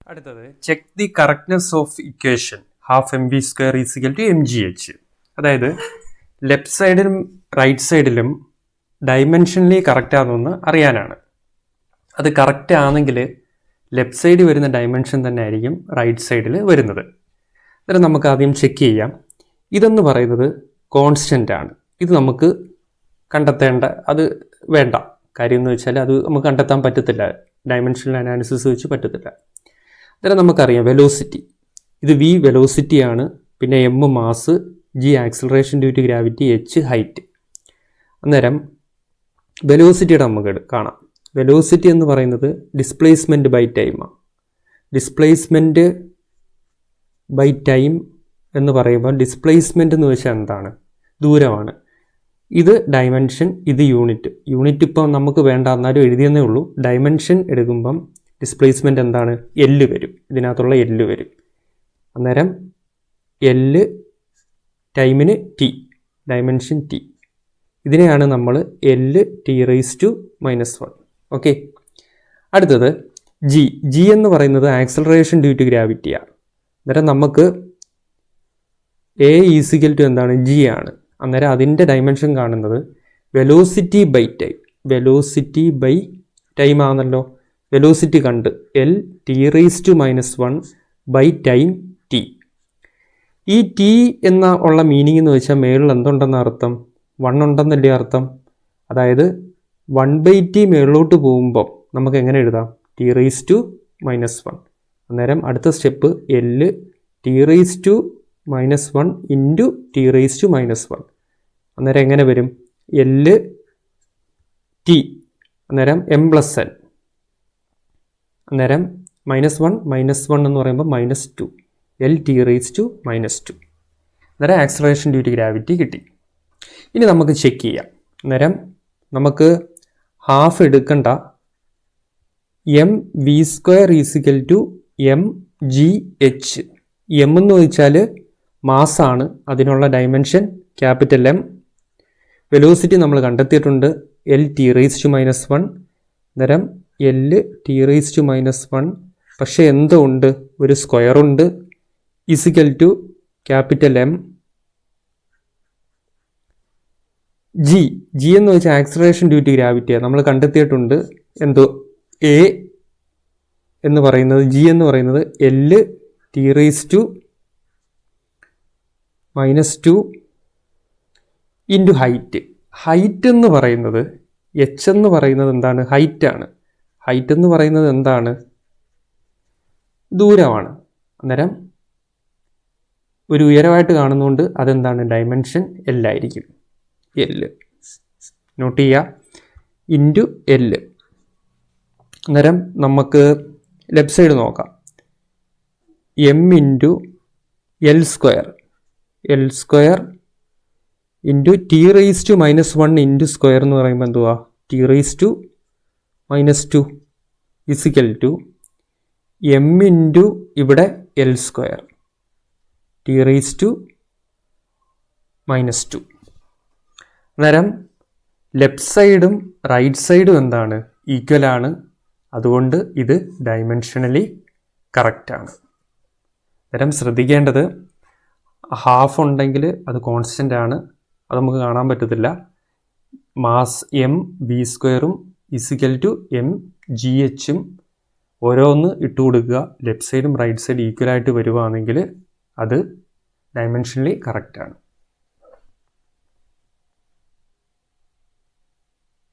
അടുത്തത് check the correctness of equation half M V square is equal to M G H. അതായത് left സൈഡിലും right സൈഡിലും dimensionally correct ആണെന്ന് അറിയാനാണ്. അത് കറക്റ്റ് ആണെങ്കിൽ ലെഫ്റ്റ് സൈഡിൽ വരുന്ന ഡയമെൻഷൻ തന്നെ ആയിരിക്കും റൈറ്റ് സൈഡിൽ വരുന്നത്. അന്നേരം നമുക്ക് ആദ്യം ചെക്ക് ചെയ്യാം. ഇതെന്ന് പറയുന്നത് കോൺസ്റ്റൻ്റ് ആണ്. ഇത് നമുക്ക് കണ്ടെത്തേണ്ട അത് വേണ്ട കാര്യം എന്ന് വെച്ചാൽ അത് നമുക്ക് കണ്ടെത്താൻ പറ്റത്തില്ല, ഡയമെൻഷണൽ അനാലിസിസ് വെച്ച് പറ്റത്തില്ല. അന്നേരം നമുക്കറിയാം വെലോസിറ്റി, ഇത് വി വെലോസിറ്റിയാണ്, പിന്നെ M mass, G acceleration due to gravity, H height. അന്നേരം വെലോസിറ്റിയുടെ നമുക്ക് കാണാം. വെലോസിറ്റി എന്ന് പറയുന്നത് ഡിസ്പ്ലേസ്മെൻറ്റ് ബൈ ടൈമാണ്. ഡിസ്പ്ലേസ്മെൻറ്റ് ബൈ ടൈം എന്ന് പറയുമ്പോൾ ഡിസ്പ്ലേസ്മെൻറ്റ് എന്ന് വെച്ചാൽ എന്താണ്? ദൂരമാണ്. ഇത് ഡയമെൻഷൻ, ഇത് യൂണിറ്റ്. യൂണിറ്റ് ഇപ്പം നമുക്ക് വേണ്ട, എന്നാലും എഴുതിയെന്നേ ഉള്ളൂ. ഡയമെൻഷൻ എടുക്കുമ്പം ഡിസ്പ്ലേസ്മെൻറ്റ് എന്താണ്? എല്ല് വരും, ഇതിനകത്തുള്ള എല്ല് വരും. അന്നേരം എല്ല് ടൈമിന് ടി, ഡയമെൻഷൻ ടി. ഇതിനെയാണ് നമ്മൾ L T raise to -1. Okay. അടുത്തത് ജി. ജി എന്ന് പറയുന്നത് ആക്സലറേഷൻ ഡ്യൂ ടു ഗ്രാവിറ്റിയാണ്. അന്നേരം നമുക്ക് എ ഈസിക്കൽ ടു എന്താണ്? ജി ആണ്. അന്നേരം അതിൻ്റെ ഡയമെൻഷൻ കാണുന്നത് velocity by time. Velocity by time ആണല്ലോ. വെലോസിറ്റി കണ്ട് L T raise to -1 by time T. ഈ ടി എന്ന ഉള്ള മീനിങ് എന്ന് വെച്ചാൽ മേളിൽ എന്തുണ്ടെന്ന അർത്ഥം? 1 ഉണ്ടെന്നല്ലേ അർത്ഥം. അതായത് 1/t മേളിലോട്ട് പോകുമ്പോൾ നമുക്ക് എങ്ങനെ എഴുതാം? T raise to -1. അന്നേരം അടുത്ത step L T raise to -1 into T raise to -1. അന്നേരം എങ്ങനെ വരും? എല് ടി, അന്നേരം m+n. അന്നേരം -1 എന്ന് പറയുമ്പോൾ -2, എൽ ടി റൈസ് ടു -2. അന്നേരം ആക്സലറേഷൻ ഡ്യൂ ടു ഗ്രാവിറ്റി കിട്ടി. ഇനി നമുക്ക് ചെക്ക് ചെയ്യാം. അന്നേരം നമുക്ക് ഹാഫ് എടുക്കണ്ട, M V square is equal to M G H. M എന്ന് വെച്ചാൽ മാസാണ്, അതിനുള്ള ഡയമെൻഷൻ ക്യാപിറ്റൽ എം. വെലോസിറ്റി നമ്മൾ കണ്ടെത്തിയിട്ടുണ്ട്, എൽ ടി റൈസ് ടു -1. അന്നേരം എൽ ടി റൈസ് ടു -1. പക്ഷേ എന്തോ ഉണ്ട്? ഒരു സ്ക്വയറുണ്ട്, is equal to capital M. G. G എന്ന് വെച്ചാൽ ആക്സലറേഷൻ ഡ്യൂ ടു ഗ്രാവിറ്റിയാണ്, നമ്മൾ കണ്ടെത്തിയിട്ടുണ്ട്. എന്തോ എ എന്ന് പറയുന്നത്, ജി എന്ന് പറയുന്നത് L T raise to -2 into height. Height എന്ന് പറയുന്നത് എച്ച് എന്ന് പറയുന്നത് എന്താണ്? ഹൈറ്റാണ്. ഹൈറ്റ് എന്ന് പറയുന്നത് എന്താണ്? ദൂരമാണ്. അന്നേരം ഒരു ഉയരമായിട്ട് കാണുന്നതുകൊണ്ട് അതെന്താണ്? ഡയമെൻഷൻ എല്ലായിരിക്കും. എല് നോട്ട് ചെയ്യുക, ഇൻറ്റു എല്. അന്നേരം നമുക്ക് ലെഫ്റ്റ് സൈഡ് നോക്കാം. M into L square, L square into T raise to -1 into square എന്ന് പറയുമ്പോൾ എന്തുവാ? T raise to -2 is equal to M into ഇവിടെ L square T raise to -2. അന്നേരം ലെഫ്റ്റ് സൈഡും റൈറ്റ് സൈഡും എന്താണ്? ഈക്വൽ ആണ്. അതുകൊണ്ട് ഇത് ഡയമെൻഷനലി കറക്റ്റാണ്. അന്നേരം ശ്രദ്ധിക്കേണ്ടത്, ഹാഫ് ഉണ്ടെങ്കിൽ അത് കോൺസ്റ്റൻ്റ് ആണ്, അത് നമുക്ക് കാണാൻ പറ്റത്തില്ല. മാസ് എം വി സ്ക്വയറും ഇസിക്കൽ ടു എം ജി എച്ചും ഓരോന്ന് ഇട്ട് കൊടുക്കുക. ലെഫ്റ്റ് സൈഡും റൈറ്റ് സൈഡും ഈക്വലായിട്ട് വരുവാണെങ്കിൽ അത് ഡയമെൻഷനലി കറക്റ്റാണ്.